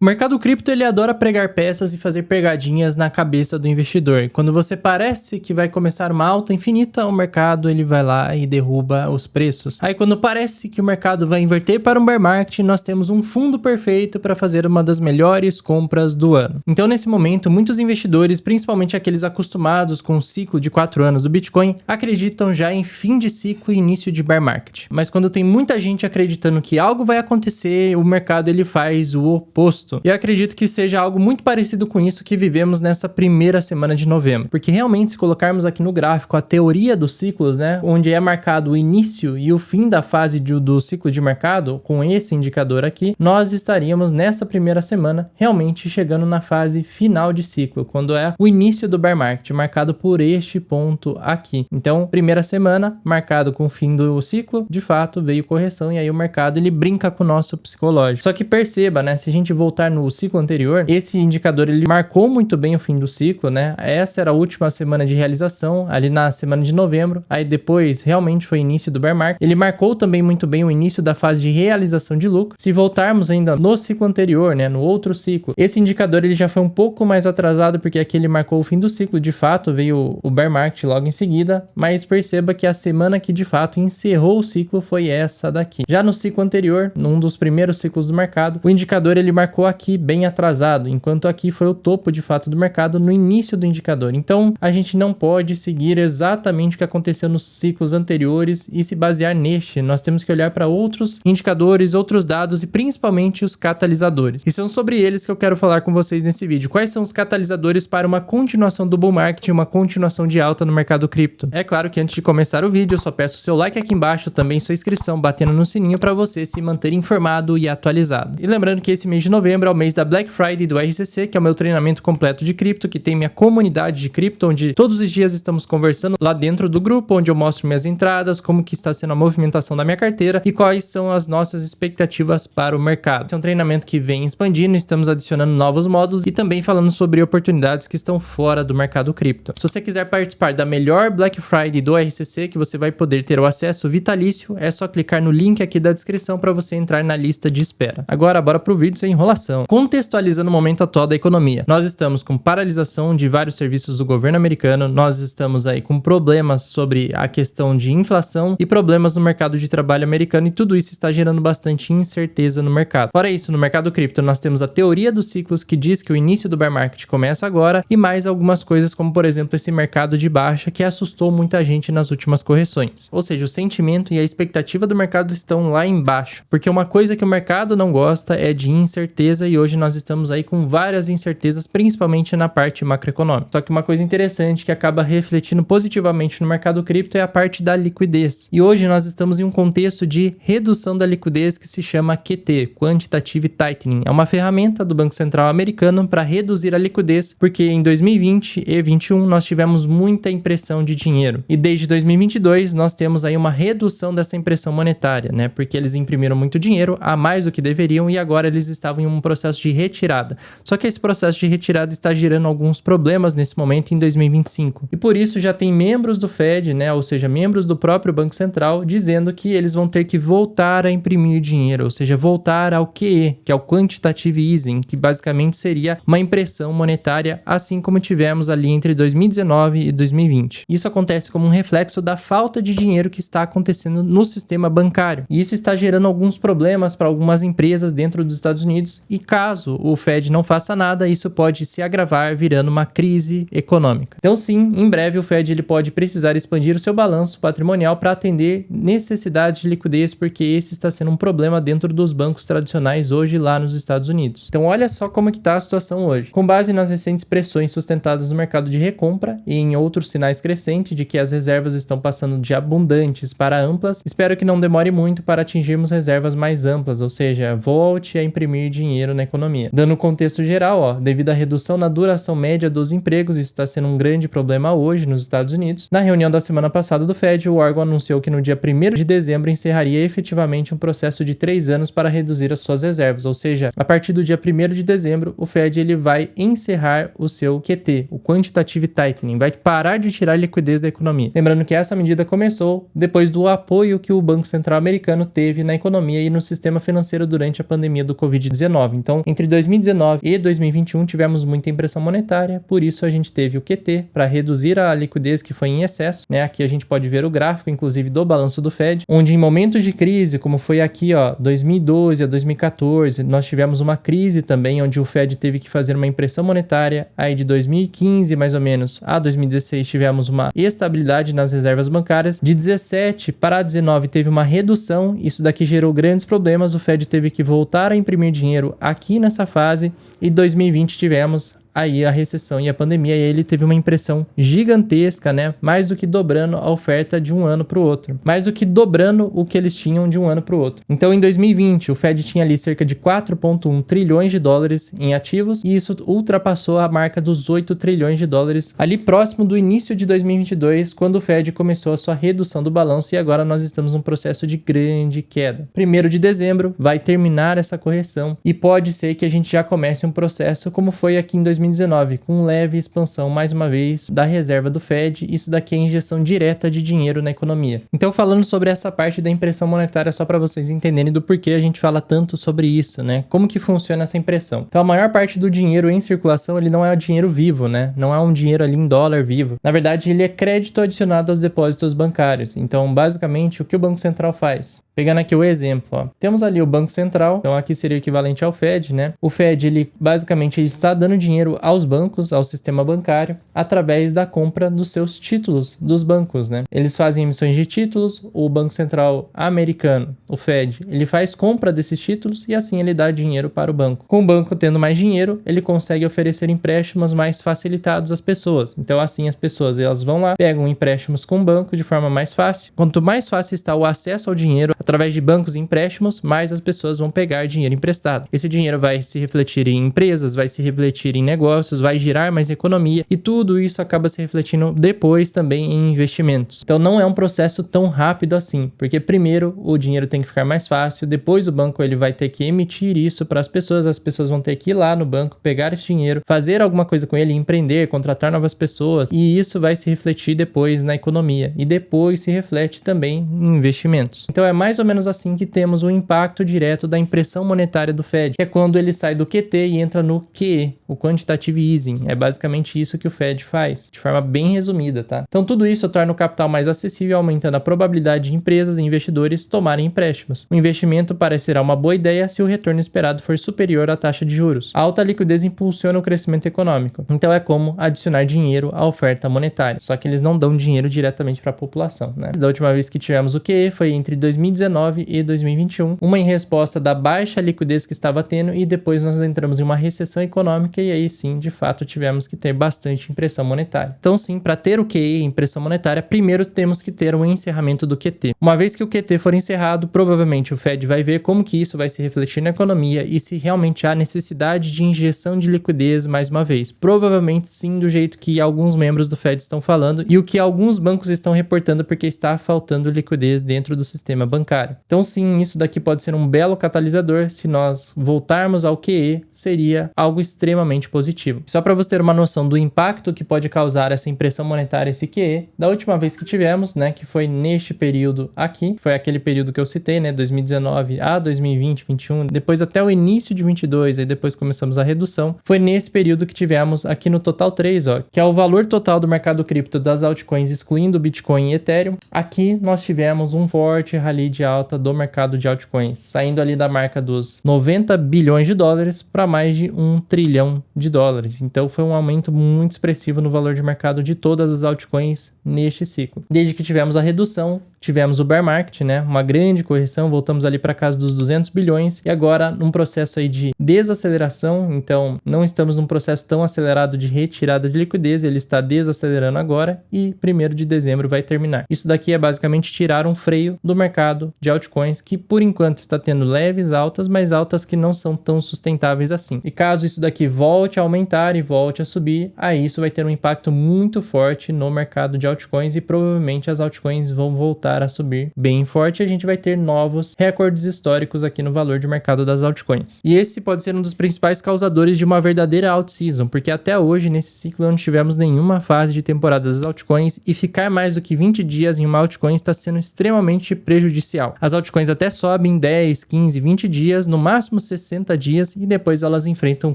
O mercado cripto ele adora pregar peças e fazer pegadinhas na cabeça do investidor. Quando você parece que vai começar uma alta infinita, o mercado ele vai lá e derruba os preços. Aí quando parece que o mercado vai inverter para um bear market, nós temos um fundo perfeito para fazer uma das melhores compras do ano. Então nesse momento, muitos investidores, principalmente aqueles acostumados com o ciclo de 4 anos do Bitcoin, acreditam já em fim de ciclo e início de bear market. Mas quando tem muita gente acreditando que algo vai acontecer, o mercado ele faz o oposto. E eu acredito que seja algo muito parecido com isso que vivemos nessa primeira semana de novembro. Porque realmente, se colocarmos aqui no gráfico a teoria dos ciclos, né? Onde é marcado o início e o fim da fase do ciclo de mercado, com esse indicador aqui, nós estaríamos nessa primeira semana realmente chegando na fase final de ciclo, quando é o início do bear market, marcado por este ponto aqui. Então, primeira semana, marcado com o fim do ciclo, de fato, veio correção e aí o mercado ele brinca com o nosso psicológico. Só que perceba, né? Se a gente voltar no ciclo anterior, esse indicador ele marcou muito bem o fim do ciclo, né? Essa era a última semana de realização, ali na semana de novembro, aí depois realmente foi início do bear market. Ele marcou também muito bem o início da fase de realização de lucro. Se voltarmos ainda no ciclo anterior, né, no outro ciclo, esse indicador ele já foi um pouco mais atrasado porque aqui ele marcou o fim do ciclo, de fato veio o bear market logo em seguida, mas perceba que a semana que de fato encerrou o ciclo foi essa daqui. Já no ciclo anterior, num dos primeiros ciclos do mercado, o indicador ele marcou aqui bem atrasado, enquanto aqui foi o topo de fato do mercado no início do indicador. Então, a gente não pode seguir exatamente o que aconteceu nos ciclos anteriores e se basear neste. Nós temos que olhar para outros indicadores, outros dados e principalmente os catalisadores. E são sobre eles que eu quero falar com vocês nesse vídeo. Quais são os catalisadores para uma continuação do bull market e uma continuação de alta no mercado cripto? É claro que antes de começar o vídeo, eu só peço o seu like aqui embaixo, também sua inscrição, batendo no sininho para você se manter informado e atualizado. E lembrando que esse mês de novembro é o mês da Black Friday do RCC, que é o meu treinamento completo de cripto, que tem minha comunidade de cripto, onde todos os dias estamos conversando lá dentro do grupo, onde eu mostro minhas entradas, como que está sendo a movimentação da minha carteira e quais são as nossas expectativas para o mercado. Esse é um treinamento que vem expandindo, estamos adicionando novos módulos e também falando sobre oportunidades que estão fora do mercado cripto. Se você quiser participar da melhor Black Friday do RCC, que você vai poder ter o acesso vitalício, é só clicar no link aqui da descrição para você entrar na lista de espera. Agora, bora pro vídeo sem enrolação. Contextualizando o momento atual da economia. Nós estamos com paralisação de vários serviços do governo americano, nós estamos aí com problemas sobre a questão de inflação e problemas no mercado de trabalho americano e tudo isso está gerando bastante incerteza no mercado. Fora isso, no mercado cripto nós temos a teoria dos ciclos que diz que o início do bear market começa agora e mais algumas coisas como, por exemplo, esse mercado de baixa que assustou muita gente nas últimas correções. Ou seja, o sentimento e a expectativa do mercado estão lá embaixo, porque uma coisa que o mercado não gosta é de incerteza e hoje nós estamos aí com várias incertezas, principalmente na parte macroeconômica. Só que uma coisa interessante que acaba refletindo positivamente no mercado cripto é a parte da liquidez. E hoje nós estamos em um contexto de redução da liquidez que se chama QT, Quantitative Tightening. É uma ferramenta do Banco Central americano para reduzir a liquidez, porque em 2020 e 2021 nós tivemos muita impressão de dinheiro. E desde 2022 nós temos aí uma redução dessa impressão monetária, né? Porque eles imprimiram muito dinheiro, a mais do que deveriam, e agora eles estavam em um processo de retirada. Só que esse processo de retirada está gerando alguns problemas nesse momento em 2025. E por isso já tem membros do Fed, né, ou seja, membros do próprio Banco Central, dizendo que eles vão ter que voltar a imprimir dinheiro, ou seja, voltar ao QE, que é o Quantitative Easing, que basicamente seria uma impressão monetária, assim como tivemos ali entre 2019 e 2020. Isso acontece como um reflexo da falta de dinheiro que está acontecendo no sistema bancário. E isso está gerando alguns problemas para algumas empresas dentro dos Estados Unidos e caso o Fed não faça nada, isso pode se agravar virando uma crise econômica. Então sim, em breve o Fed ele pode precisar expandir o seu balanço patrimonial para atender necessidades de liquidez, porque esse está sendo um problema dentro dos bancos tradicionais hoje lá nos Estados Unidos. Então olha só como que está a situação hoje. Com base nas recentes pressões sustentadas no mercado de recompra e em outros sinais crescentes de que as reservas estão passando de abundantes para amplas, espero que não demore muito para atingirmos reservas mais amplas, ou seja, volte a imprimir dinheiro na economia. Dando contexto geral, devido à redução na duração média dos empregos, isso está sendo um grande problema hoje nos Estados Unidos. Na reunião da semana passada do Fed, o órgão anunciou que no dia 1º de dezembro encerraria efetivamente um processo de 3 anos para reduzir as suas reservas, ou seja, a partir do dia 1º de dezembro, o Fed ele vai encerrar o seu QT, o Quantitative Tightening, vai parar de tirar liquidez da economia. Lembrando que essa medida começou depois do apoio que o Banco Central americano teve na economia e no sistema financeiro durante a pandemia do Covid-19. 2019. Então, entre 2019 e 2021 tivemos muita impressão monetária, por isso a gente teve o QT para reduzir a liquidez que foi em excesso, né? Aqui a gente pode ver o gráfico, inclusive, do balanço do Fed, onde em momentos de crise, como foi aqui, 2012 a 2014, nós tivemos uma crise também, onde o Fed teve que fazer uma impressão monetária. Aí de 2015, mais ou menos, a 2016 tivemos uma estabilidade nas reservas bancárias. De 17 para 19 teve uma redução, isso daqui gerou grandes problemas, o Fed teve que voltar a imprimir dinheiro aqui nessa fase, e 2020 tivemos aí a recessão e a pandemia, e aí ele teve uma impressão gigantesca, né? Mais do que dobrando a oferta de um ano para o outro. Mais do que dobrando o que eles tinham de um ano para o outro. Então, em 2020, o Fed tinha ali cerca de 4,1 trilhões de dólares em ativos, e isso ultrapassou a marca dos 8 trilhões de dólares ali próximo do início de 2022, quando o Fed começou a sua redução do balanço, e agora nós estamos num processo de grande queda. 1º de dezembro vai terminar essa correção, e pode ser que a gente já comece um processo como foi aqui em 2019, com leve expansão, mais uma vez, da reserva do Fed. Isso daqui é injeção direta de dinheiro na economia. Então, falando sobre essa parte da impressão monetária, só para vocês entenderem do porquê a gente fala tanto sobre isso, né? Como que funciona essa impressão? Então, a maior parte do dinheiro em circulação, ele não é o dinheiro vivo, né? Não é um dinheiro ali em dólar vivo. Na verdade, ele é crédito adicionado aos depósitos bancários. Então, basicamente, o que o Banco Central faz? Pegando aqui o exemplo, temos ali o Banco Central, então aqui seria o equivalente ao Fed, né? O Fed, ele basicamente está dando dinheiro aos bancos, ao sistema bancário, através da compra dos seus títulos dos bancos, né? Eles fazem emissões de títulos, o Banco Central americano, o Fed, ele faz compra desses títulos e assim ele dá dinheiro para o banco. Com o banco tendo mais dinheiro, ele consegue oferecer empréstimos mais facilitados às pessoas. Então assim as pessoas, elas vão lá, pegam empréstimos com o banco de forma mais fácil. Quanto mais fácil está o acesso ao dinheiro através de bancos e empréstimos, mais as pessoas vão pegar dinheiro emprestado. Esse dinheiro vai se refletir em empresas, vai se refletir em negócios, vai girar mais economia, e tudo isso acaba se refletindo depois também em investimentos. Então não é um processo tão rápido assim, porque primeiro o dinheiro tem que ficar mais fácil, depois o banco ele vai ter que emitir isso para as pessoas vão ter que ir lá no banco, pegar esse dinheiro, fazer alguma coisa com ele, empreender, contratar novas pessoas, e isso vai se refletir depois na economia, e depois se reflete também em investimentos. Então é mais ou menos assim que temos o impacto direto da impressão monetária do Fed, que é quando ele sai do QT e entra no QE, o Quantitative Easing. É basicamente isso que o Fed faz, de forma bem resumida, tá? Então tudo isso torna o capital mais acessível, aumentando a probabilidade de empresas e investidores tomarem empréstimos. O investimento parecerá uma boa ideia se o retorno esperado for superior à taxa de juros. A alta liquidez impulsiona o crescimento econômico. Então é como adicionar dinheiro à oferta monetária, só que eles não dão dinheiro diretamente para a população, né? Da última vez que tivemos o QE foi entre 2019 e 2021, uma em resposta da baixa liquidez que estava tendo, e depois nós entramos em uma recessão econômica, e aí sim, de fato, tivemos que ter bastante impressão monetária. Então sim, para ter o QE, impressão monetária, primeiro temos que ter um encerramento do QT. Uma vez que o QT for encerrado, provavelmente o Fed vai ver como que isso vai se refletir na economia e se realmente há necessidade de injeção de liquidez mais uma vez. Provavelmente sim, do jeito que alguns membros do Fed estão falando e o que alguns bancos estão reportando, porque está faltando liquidez dentro do sistema bancário. Então sim, isso daqui pode ser um belo catalisador. Se nós voltarmos ao QE, seria algo extremamente positivo. Só para você ter uma noção do impacto que pode causar essa impressão monetária, esse QE, da última vez que tivemos, né, que foi neste período aqui, foi aquele período que eu citei, né, 2019 a 2020, 21, depois até o início de 22, aí depois começamos a redução, foi nesse período que tivemos aqui no Total 3, que é o valor total do mercado cripto das altcoins, excluindo Bitcoin e Ethereum. Aqui nós tivemos um forte rally de alta do mercado de altcoins, saindo ali da marca dos 90 bilhões de dólares para mais de 1 trilhão de dólares. Então foi um aumento muito expressivo no valor de mercado de todas as altcoins neste ciclo. Desde que tivemos a redução, tivemos o bear market, né? Uma grande correção, voltamos ali para casa dos 200 bilhões e agora num processo aí de desaceleração. Então não estamos num processo tão acelerado de retirada de liquidez, ele está desacelerando agora e 1º de dezembro vai terminar. Isso daqui é basicamente tirar um freio do mercado de altcoins, que por enquanto está tendo leves altas, mas altas que não são tão sustentáveis assim. E caso isso daqui volte a aumentar e volte a subir, aí isso vai ter um impacto muito forte no mercado de altcoins e provavelmente as altcoins vão voltar a subir bem forte e a gente vai ter novos recordes históricos aqui no valor de mercado das altcoins. E esse pode ser um dos principais causadores de uma verdadeira alt-season, porque até hoje nesse ciclo não tivemos nenhuma fase de temporada das altcoins e ficar mais do que 20 dias em uma altcoin está sendo extremamente prejudicial. As altcoins até sobem 10, 15, 20 dias, no máximo 60 dias e depois elas enfrentam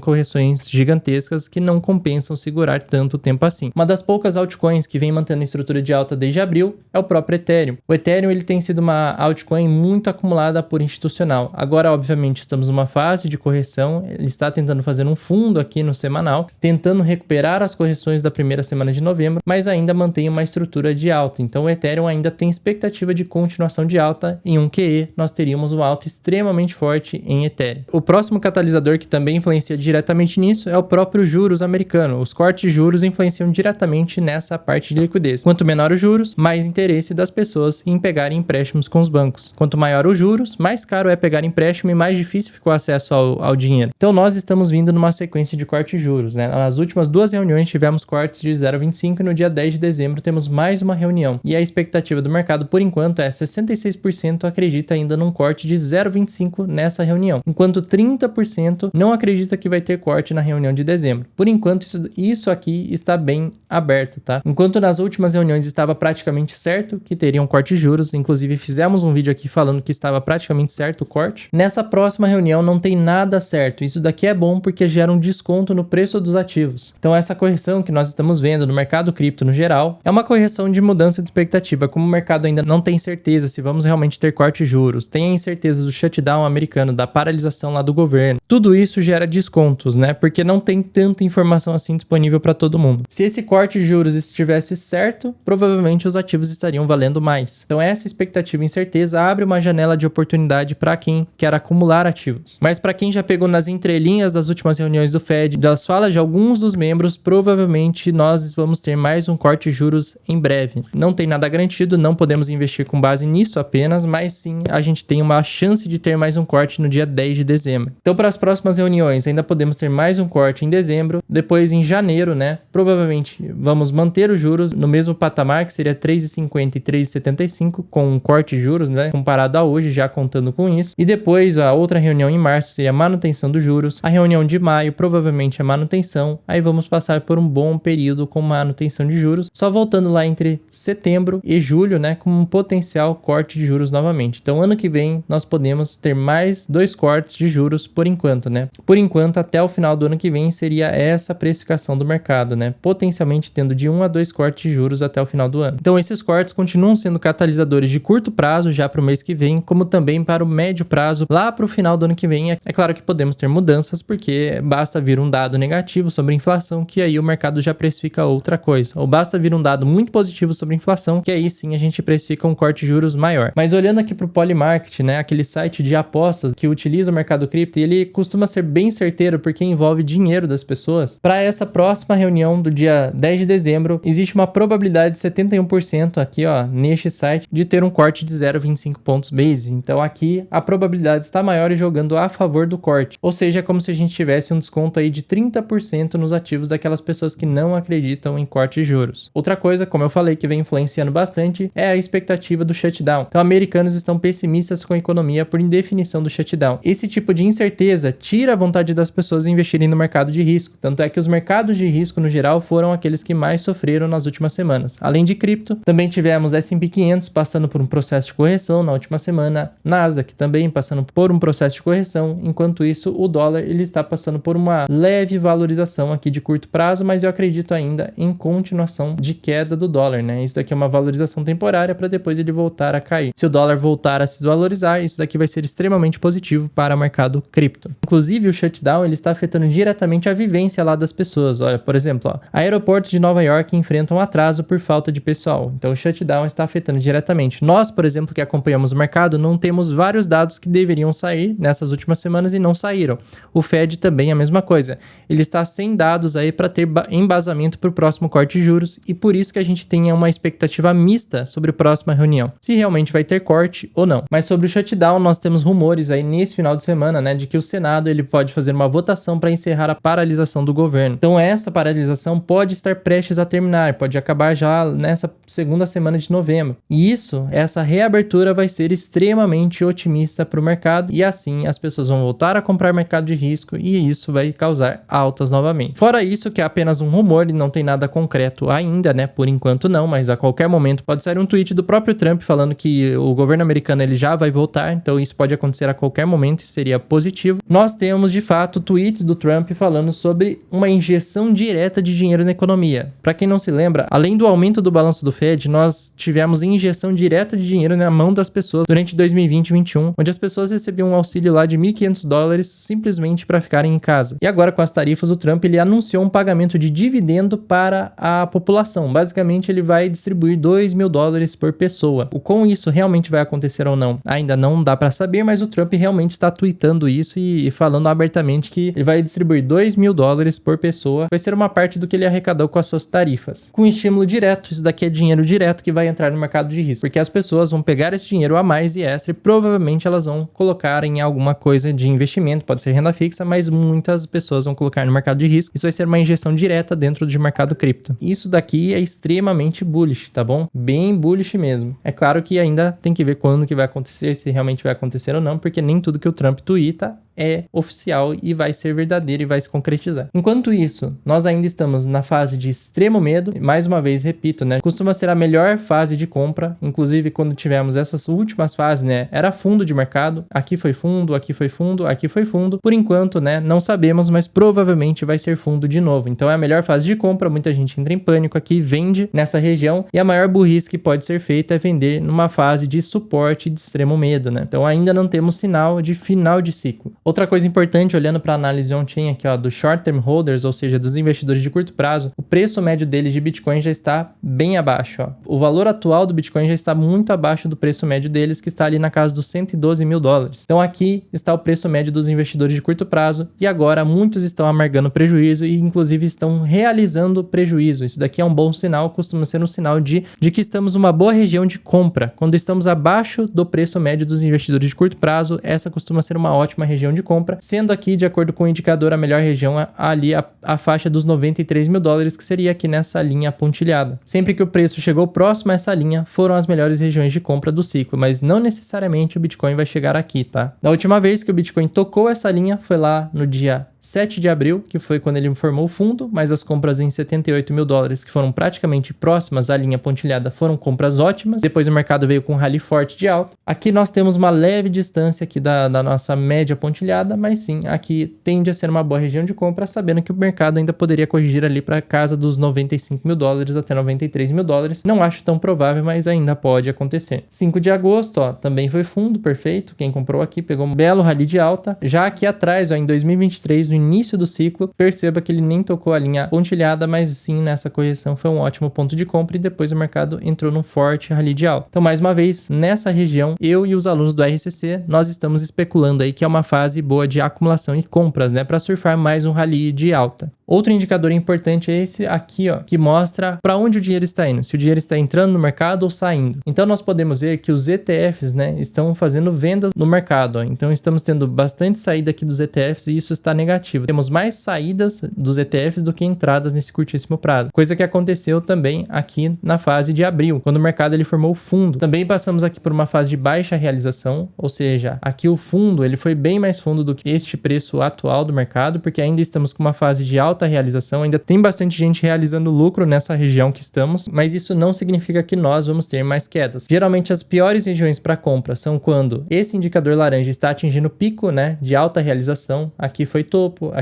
correções gigantescas que não compensam segurar tanto tempo assim. Uma das poucas altcoins que vem mantendo a estrutura de alta desde abril é o próprio Ethereum. O Ethereum ele tem sido uma altcoin muito acumulada por institucional. Agora, obviamente, estamos numa fase de correção, ele está tentando fazer um fundo aqui no semanal, tentando recuperar as correções da primeira semana de novembro, mas ainda mantém uma estrutura de alta. Então o Ethereum ainda tem expectativa de continuação de alta. Em um QE, nós teríamos uma alta extremamente forte em Ethereum. O próximo catalisador que também influencia diretamente nisso é o próprio juros americano. Os cortes de juros influenciam diretamente nessa parte de liquidez. Quanto menor os juros, mais interesse das pessoas em pegarem empréstimos com os bancos. Quanto maior os juros, mais caro é pegar empréstimo e mais difícil ficou o acesso ao dinheiro. Então nós estamos vindo numa sequência de corte de juros, né? Nas últimas duas reuniões tivemos cortes de 0,25 e no dia 10 de dezembro temos mais uma reunião. E a expectativa do mercado por enquanto é 66% acredita ainda num corte de 0,25 nessa reunião, enquanto 30% não acredita que vai ter corte na reunião de dezembro. Por enquanto isso aqui está bem aberto, tá? Enquanto nas últimas reuniões estava praticamente certo que teriam corte de juros, inclusive fizemos um vídeo aqui falando que estava praticamente certo o corte, nessa próxima reunião não tem nada certo. Isso daqui é bom porque gera um desconto no preço dos ativos. Então essa correção que nós estamos vendo no mercado cripto no geral é uma correção de mudança de expectativa. Como o mercado ainda não tem certeza se vamos realmente ter corte de juros, tem a incerteza do shutdown americano, da paralisação lá do governo, tudo isso gera descontos, né? Porque não tem tanta informação assim disponível para todo mundo. Se esse corte de juros estivesse certo, provavelmente os ativos estariam valendo mais. Então essa expectativa e incerteza abre uma janela de oportunidade para quem quer acumular ativos. Mas para quem já pegou nas entrelinhas das últimas reuniões do Fed, das falas de alguns dos membros, provavelmente nós vamos ter mais um corte de juros em breve. Não tem nada garantido, não podemos investir com base nisso apenas, mas sim a gente tem uma chance de ter mais um corte no dia 10 de dezembro. Então para as próximas reuniões ainda podemos ter mais um corte em dezembro, depois em janeiro, né? Provavelmente vamos manter os juros no mesmo patamar, que seria 3,50 e 3,75, com um corte de juros, né? Comparado a hoje, já contando com isso. E depois a outra reunião em março seria a manutenção dos juros. A reunião de maio provavelmente é manutenção. Aí vamos passar por um bom período com manutenção de juros, só voltando lá entre setembro e julho, né? Com um potencial corte de juros novamente. Então ano que vem nós podemos ter mais 2 cortes de juros por enquanto, né? Por enquanto, até o final do ano que vem seria essa precificação do mercado, né? Potencialmente tendo de 1 a 2 cortes de juros até o final do ano. Então esses cortes continuam sendo catalisadores de curto prazo já para o mês que vem, como também para o médio prazo lá para o final do ano que vem. É claro que podemos ter mudanças porque basta vir um dado negativo sobre inflação que aí o mercado já precifica outra coisa. Ou basta vir um dado muito positivo sobre inflação que aí sim a gente precifica um corte de juros maior. Mas olhando aqui para o Polymarket, né? Aquele site de apostas que utiliza o mercado cripto, e ele costuma ser bem certeiro porque envolve dinheiro das pessoas. Para essa próxima reunião do dia 10 de dezembro, existe uma probabilidade de 71% aqui, ó, neste site, de ter um corte de 0,25 pontos base. Então aqui a probabilidade está maior e jogando a favor do corte. Ou seja, é como se a gente tivesse um desconto aí de 30% nos ativos daquelas pessoas que não acreditam em corte de juros. Outra coisa, como eu falei, que vem influenciando bastante é a expectativa do shutdown. Então americanos estão pessimistas com a economia por indefinição do shutdown. Esse tipo de incerteza tira a vontade das pessoas investirem no mercado de risco. Tanto é que os mercados de risco no geral foram aqueles que mais sofreram nas últimas semanas. Além de cripto, também tivemos S&P 500 passando por um processo de correção na última semana, Nasdaq também passando por um processo de correção. Enquanto isso, o dólar ele está passando por uma leve valorização aqui de curto prazo, mas eu acredito ainda em continuação de queda do dólar, né? Isso daqui é uma valorização temporária para depois ele voltar a cair. Se o dólar voltar a se desvalorizar, isso daqui vai ser extremamente positivo para o mercado cripto. Inclusive, o shutdown ele está afetando diretamente a vivência lá das pessoas. Olha, por exemplo, ó, aeroportos de Nova York enfrentam atraso por falta de pessoal. Então, o shutdown está afetando diretamente. Nós, por exemplo, que acompanhamos o mercado, não temos vários dados que deveriam sair nessas últimas semanas e não saíram. O Fed também é a mesma coisa. Ele está sem dados aí para ter embasamento para o próximo corte de juros e por isso que a gente tenha uma expectativa mista sobre a próxima reunião, se realmente vai ter corte ou não. Mas sobre o shutdown, nós temos rumores aí nesse final de semana, né, de que o Senado ele pode fazer uma votação para encerrar a paralisação do governo. Então essa paralisação pode estar prestes a terminar, pode acabar já nessa segunda semana de novembro. E essa reabertura vai ser extremamente otimista para o mercado e assim as pessoas vão voltar a comprar mercado de risco e isso vai causar altas novamente. Fora isso, que é apenas um rumor e não tem nada concreto ainda, né? Por enquanto não, mas a qualquer momento pode sair um tweet do próprio Trump falando que o governo americano ele já vai voltar, então isso pode acontecer a qualquer momento e seria positivo. Nós temos de fato tweets do Trump falando sobre uma injeção direta de dinheiro na economia. Para quem não se lembra, além do aumento do balanço do Fed, nós tivemos injeção direta de dinheiro na mão das pessoas durante 2020 e 2021, onde as pessoas recebiam um auxílio lá de $1.500 simplesmente para ficarem em casa. E agora com as tarifas, o Trump ele anunciou um pagamento de dividendo para a população. Basicamente, ele vai distribuir $2.000 por pessoa. O como isso realmente vai acontecer ou não, ainda não dá para saber, mas o Trump realmente está tweetando isso e falando abertamente que ele vai distribuir $2.000 por pessoa. Vai ser uma parte do que ele arrecadou com as suas tarifas. Com estímulo direto, isso daqui é dinheiro direto que vai entrar no mercado de risco, porque as pessoas vão pegar esse dinheiro a mais e extra e provavelmente elas vão colocar em alguma coisa de investimento, pode ser renda fixa, mas muitas pessoas vão colocar no mercado de risco. Isso vai ser uma injeção direta dentro do mercado cripto. Isso daqui é extremamente bullish, tá bom? Bem bullish mesmo. É claro que ainda tem que ver quando que vai acontecer, se realmente vai acontecer ou não, porque nem tudo que o Trump tuita é oficial e vai ser verdadeiro e vai se concretizar. Enquanto isso, nós ainda estamos na fase de extremo medo. Mais uma vez, repito, né? Costuma ser a melhor fase de compra. Inclusive, quando tivemos essas últimas fases, né? Era fundo de mercado. Aqui foi fundo, aqui foi fundo, aqui foi fundo. Por enquanto, né? Não sabemos, mas provavelmente vai ser fundo de novo. Então, é a melhor fase de compra. Muita gente entra em pânico aqui, vende nessa região. E a maior burrice que pode ser feita é vender numa fase de suporte de extremo medo, né? Então, ainda não temos sinal de final de ciclo. Outra coisa importante, olhando para a análise on-chain aqui, ó, dos short-term holders, ou seja, dos investidores de curto prazo, o preço médio deles de Bitcoin já está bem abaixo. Ó. O valor atual do Bitcoin já está muito abaixo do preço médio deles, que está ali na casa dos $112.000. Então aqui está o preço médio dos investidores de curto prazo e agora muitos estão amargando prejuízo e inclusive estão realizando prejuízo. Isso daqui é um bom sinal, costuma ser um sinal de que estamos numa boa região de compra. Quando estamos abaixo do preço médio dos investidores de curto prazo, essa costuma ser uma ótima região de compra, sendo aqui, de acordo com o indicador, a melhor região ali a faixa dos $93.000, que seria aqui nessa linha pontilhada. Sempre que o preço chegou próximo a essa linha, foram as melhores regiões de compra do ciclo, mas não necessariamente o Bitcoin vai chegar aqui, tá? Da última vez que o Bitcoin tocou essa linha, foi lá no dia 7 de abril, que foi quando ele formou o fundo, mas as compras em $78.000, que foram praticamente próximas à linha pontilhada, foram compras ótimas. Depois o mercado veio com um rally forte de alta. Aqui nós temos uma leve distância aqui da nossa média pontilhada, mas sim, aqui tende a ser uma boa região de compra, sabendo que o mercado ainda poderia corrigir ali para casa dos $95.000 até $93.000. Não acho tão provável, mas ainda pode acontecer. 5 de agosto, ó, também foi fundo, perfeito. Quem comprou aqui pegou um belo rally de alta. Já aqui atrás, ó, em 2023, no início do ciclo, perceba que ele nem tocou a linha pontilhada, mas sim nessa correção foi um ótimo ponto de compra e depois o mercado entrou num forte rally de alta. Então, mais uma vez, nessa região, eu e os alunos do RCC, nós estamos especulando aí que é uma fase boa de acumulação e compras, né, para surfar mais um rally de alta. Outro indicador importante é esse aqui, ó, que mostra para onde o dinheiro está indo, se o dinheiro está entrando no mercado ou saindo. Então nós podemos ver que os ETFs, né, estão fazendo vendas no mercado, ó. Então estamos tendo bastante saída aqui dos ETFs e isso está negativo. Temos mais saídas dos ETFs do que entradas nesse curtíssimo prazo. Coisa que aconteceu também aqui na fase de abril, quando o mercado ele formou o fundo. Também passamos aqui por uma fase de baixa realização, ou seja, aqui o fundo ele foi bem mais fundo do que este preço atual do mercado, porque ainda estamos com uma fase de alta realização, ainda tem bastante gente realizando lucro nessa região que estamos, mas isso não significa que nós vamos ter mais quedas. Geralmente as piores regiões para compra são quando esse indicador laranja está atingindo o pico, né, de alta realização, aqui foi topo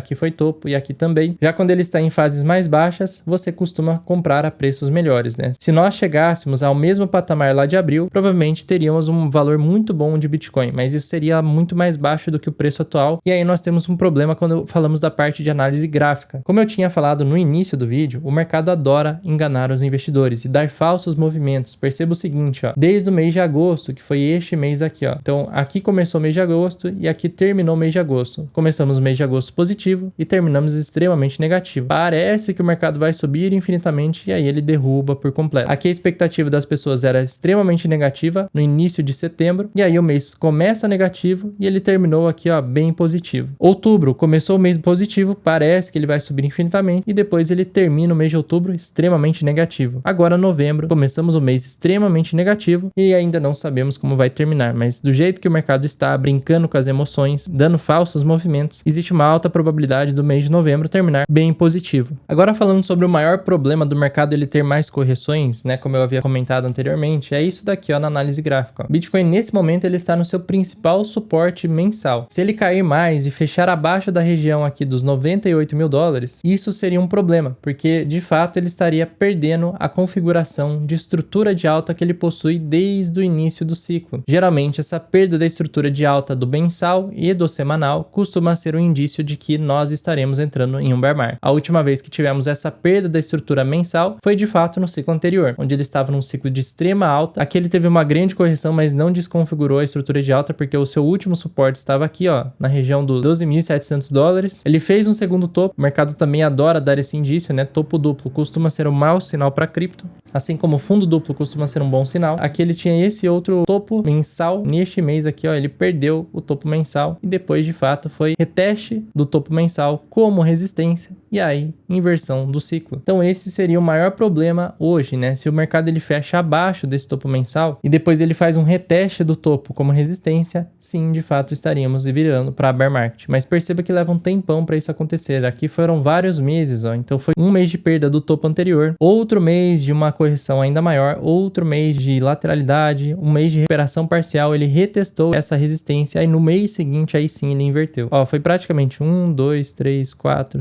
e aqui também. Já quando ele está em fases mais baixas, você costuma comprar a preços melhores, né? Se nós chegássemos ao mesmo patamar lá de abril, provavelmente teríamos um valor muito bom de Bitcoin, mas isso seria muito mais baixo do que o preço atual, e aí nós temos um problema quando falamos da parte de análise gráfica. Como eu tinha falado no início do vídeo, o mercado adora enganar os investidores e dar falsos movimentos. Perceba o seguinte, ó, desde o mês de agosto, que foi este mês aqui, ó. Então, aqui começou o mês de agosto e aqui terminou o mês de agosto. Começamos o mês de agosto positivo e terminamos extremamente negativo. Parece que o mercado vai subir infinitamente e aí ele derruba por completo. Aqui a expectativa das pessoas era extremamente negativa no início de setembro e aí o mês começa negativo e ele terminou aqui, ó, bem positivo. Outubro começou o mês positivo, parece que ele vai subir infinitamente e depois ele termina o mês de outubro extremamente negativo. Agora novembro, começamos o mês extremamente negativo e ainda não sabemos como vai terminar, mas do jeito que o mercado está brincando com as emoções, dando falsos movimentos, existe uma alta probabilidade do mês de novembro terminar bem positivo. Agora falando sobre o maior problema do mercado ele ter mais correções, né, como eu havia comentado anteriormente, é isso daqui, ó, na análise gráfica. Ó. Bitcoin nesse momento ele está no seu principal suporte mensal. Se ele cair mais e fechar abaixo da região aqui dos 98 mil dólares, isso seria um problema, porque de fato ele estaria perdendo a configuração de estrutura de alta que ele possui desde o início do ciclo. Geralmente essa perda da estrutura de alta do mensal e do semanal costuma ser um indício de que nós estaremos entrando em um bear market. A última vez que tivemos essa perda da estrutura mensal foi de fato no ciclo anterior, onde ele estava num ciclo de extrema alta. Aqui ele teve uma grande correção, mas não desconfigurou a estrutura de alta porque o seu último suporte estava aqui, ó, na região dos 12.700 dólares. Ele fez um segundo topo, o mercado também adora dar esse indício, né? Topo duplo costuma ser um mau sinal para cripto, assim como fundo duplo costuma ser um bom sinal. Aqui ele tinha esse outro topo mensal, neste mês aqui, ó, ele perdeu o topo mensal e depois de fato foi reteste do topo mensal como resistência e aí inversão do ciclo. Então esse seria o maior problema hoje, né? Se o mercado ele fecha abaixo desse topo mensal e depois ele faz um reteste do topo como resistência, sim, de fato estaríamos virando para bear market. Mas perceba que leva um tempão para isso acontecer. Aqui foram vários meses, ó. Então foi um mês de perda do topo anterior, outro mês de uma correção ainda maior, outro mês de lateralidade, um mês de recuperação parcial, ele retestou essa resistência e no mês seguinte aí sim ele inverteu. Ó, foi praticamente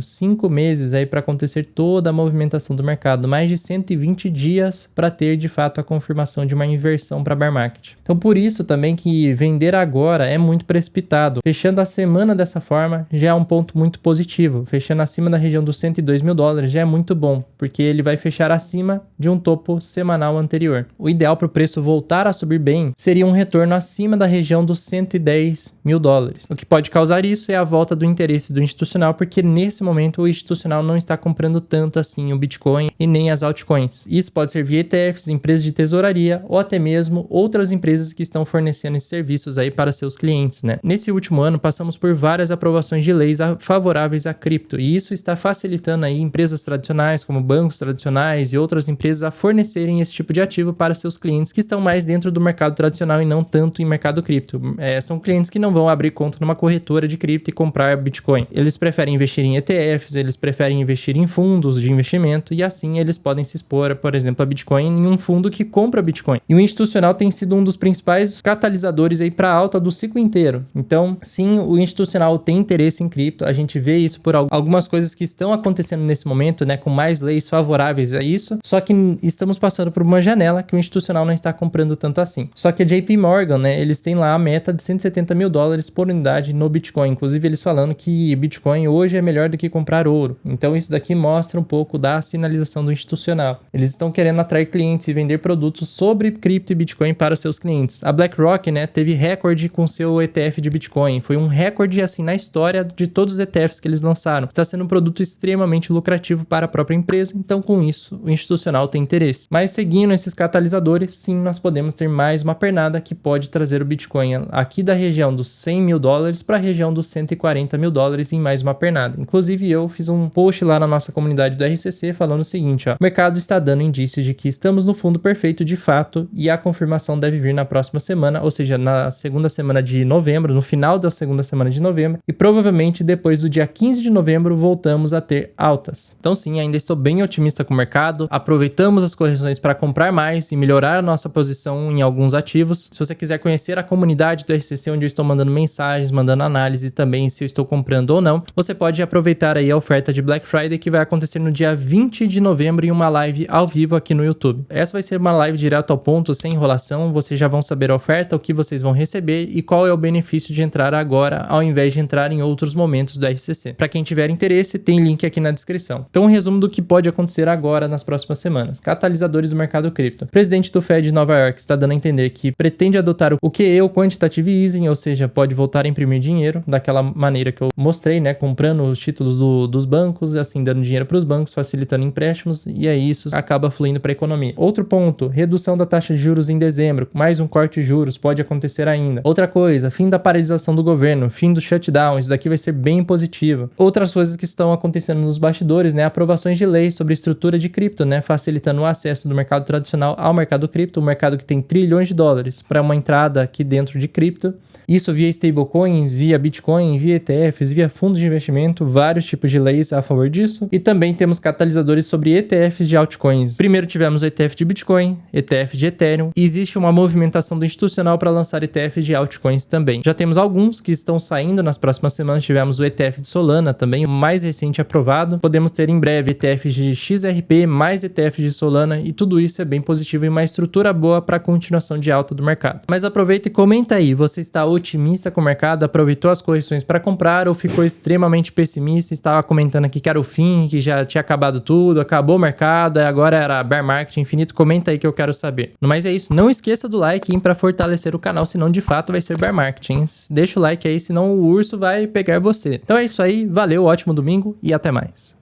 5 meses aí para acontecer toda a movimentação do mercado, mais de 120 dias para ter de fato a confirmação de uma inversão para bear market. Então por isso também que vender agora é muito precipitado. Fechando a semana dessa forma já é um ponto muito positivo. Fechando acima da região dos 102 mil dólares já é muito bom, porque ele vai fechar acima de um topo semanal anterior. O ideal para o preço voltar a subir bem seria um retorno acima da região dos 110 mil dólares. O que pode causar isso é a volta do interesse do institucional, porque nesse momento o institucional não está comprando tanto assim o Bitcoin e nem as altcoins. Isso pode ser via ETFs, empresas de tesouraria ou até mesmo outras empresas que estão fornecendo esses serviços aí para seus clientes, né? Nesse último ano passamos por várias aprovações de leis favoráveis à cripto e isso está facilitando aí empresas tradicionais como bancos tradicionais e outras empresas a fornecerem esse tipo de ativo para seus clientes que estão mais dentro do mercado tradicional e não tanto em mercado cripto. São clientes que não vão abrir conta numa corretora de cripto e comprar Bitcoin. Eles preferem investir em ETFs, eles preferem investir em fundos de investimento e assim eles podem se expor, por exemplo, a Bitcoin em um fundo que compra Bitcoin. E o institucional tem sido um dos principais catalisadores aí para a alta do ciclo inteiro. Então, sim, o institucional tem interesse em cripto. A gente vê isso por algumas coisas que estão acontecendo nesse momento, né, com mais leis favoráveis a isso. Só que estamos passando por uma janela que o institucional não está comprando tanto assim. Só que a JP Morgan, né, eles têm lá a meta de 170 mil dólares por unidade no Bitcoin. Inclusive, eles falando que Bitcoin hoje é melhor do que comprar ouro. Então, isso daqui mostra um pouco da sinalização do institucional. Eles estão querendo atrair clientes e vender produtos sobre cripto e Bitcoin para seus clientes. A BlackRock, né, teve recorde com seu ETF de Bitcoin. Foi um recorde, assim, na história de todos os ETFs que eles lançaram. Está sendo um produto extremamente lucrativo para a própria empresa. Então, com isso, o institucional tem interesse. Mas seguindo esses catalisadores, sim, nós podemos ter mais uma pernada que pode trazer o Bitcoin aqui da região dos 100 mil dólares para a região dos 140 mil dólares em mais uma pernada. Inclusive, eu fiz um post lá na nossa comunidade do RCC falando o seguinte, ó, o mercado está dando indícios de que estamos no fundo perfeito de fato e a confirmação deve vir na próxima semana, ou seja, na segunda semana de novembro, no final da segunda semana de novembro, e provavelmente depois do dia 15 de novembro voltamos a ter altas. Então sim, ainda estou bem otimista com o mercado, aproveitamos as correções para comprar mais e melhorar a nossa posição em alguns ativos. Se você quiser conhecer a comunidade do RCC, onde eu estou mandando mensagens, mandando análise e também se eu estou comprando ou não, você pode aproveitar aí a oferta de Black Friday que vai acontecer no dia 20 de novembro em uma live ao vivo aqui no YouTube. Essa vai ser uma live direto ao ponto, sem enrolação, vocês já vão saber a oferta, o que vocês vão receber e qual é o benefício de entrar agora ao invés de entrar em outros momentos do RCC. Para quem tiver interesse, tem link aqui na descrição. Então, um resumo do que pode acontecer agora nas próximas semanas. Catalisadores do mercado cripto. O presidente do Fed de Nova York está dando a entender que pretende adotar o QE, o Quantitative Easing, ou seja, pode voltar a imprimir dinheiro daquela maneira que eu mostrei, né, comprando os títulos dos bancos, assim, dando dinheiro para os bancos, facilitando empréstimos, e aí isso acaba fluindo para a economia. Outro ponto, redução da taxa de juros em dezembro, mais um corte de juros pode acontecer ainda. Outra coisa, fim da paralisação do governo, fim do shutdown, isso daqui vai ser bem positivo. Outras coisas que estão acontecendo nos bastidores, né, aprovações de lei sobre estrutura de cripto, né, facilitando o acesso do mercado tradicional ao mercado cripto, um mercado que tem trilhões de dólares para uma entrada aqui dentro de cripto. Isso via stablecoins, via Bitcoin, via ETFs, via fundos de investimento, vários tipos de leis a favor disso. E também temos catalisadores sobre ETFs de altcoins. Primeiro tivemos o ETF de Bitcoin, ETF de Ethereum, e existe uma movimentação do institucional para lançar ETFs de altcoins também. Já temos alguns que estão saindo nas próximas semanas, tivemos o ETF de Solana também, o mais recente aprovado. Podemos ter em breve ETFs de XRP, mais ETFs de Solana, e tudo isso é bem positivo e uma estrutura boa para a continuação de alta do mercado. Mas aproveita e comenta aí, você está otimista com o mercado, aproveitou as correções para comprar ou ficou extremamente pessimista, estava comentando aqui que era o fim, que já tinha acabado tudo, acabou o mercado, agora era bear market infinito? Comenta aí que eu quero saber. Mas é isso, não esqueça do like para fortalecer o canal, senão de fato vai ser bear market, hein? Deixa o like aí, senão o urso vai pegar você. Então é isso aí, valeu, ótimo domingo e até mais.